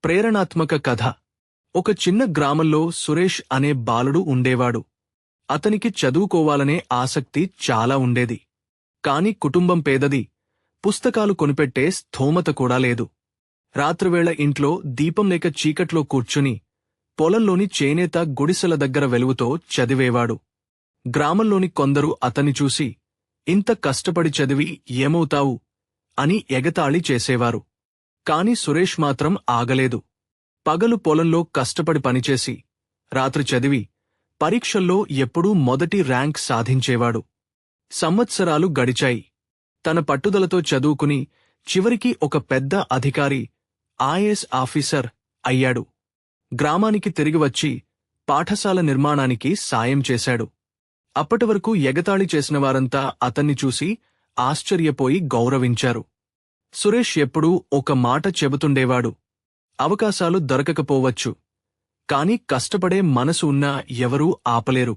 ప్రేరణాత్మక కథ. ఒక చిన్న గ్రామంలో సురేష్ అనే బాలుడు ఉండేవాడు. అతనికి చదువుకోవాలనే ఆసక్తి చాలా ఉండేది. కాని కుటుంబం పేదది, పుస్తకాలు కొనిపెట్టే స్థోమత కూడా లేదు. రాత్రివేళ ఇంట్లో దీపం లేక చీకట్లో కూర్చుని పొలంలోని చేనేత గుడిసెల దగ్గర వెలుగుతో చదివేవాడు. గ్రామంలోని కొందరు అతన్ని చూసి, ఇంత కష్టపడి చదివి ఏమవుతావు అని ఎగతాళి చేసేవారు. కాని సురేష్ మాత్రం ఆగలేదు. పగలు పొలంలో కష్టపడి పనిచేసి, రాత్రి చదివి, పరీక్షల్లో ఎప్పుడూ మొదటి ర్యాంక్ సాధించేవాడు. సంవత్సరాలు గడిచాయి. తన పట్టుదలతో చదువుకుని చివరికి ఒక పెద్ద అధికారి, ఐఏఎస్ ఆఫీసర్ అయ్యాడు. గ్రామానికి తిరిగివచ్చి పాఠశాల నిర్మాణానికి సాయం చేశాడు. అప్పటివరకు ఎగతాళి చేసినవారంతా అతన్ని చూసి ఆశ్చర్యపోయి గౌరవించారు. సురేష్ ఎప్పుడూ ఒక మాట చెబుతుండేవాడు: అవకాశాలు దొరకకపోవచ్చు, కాని కష్టపడే మనసు ఉన్నా ఎవరూ ఆపలేరు.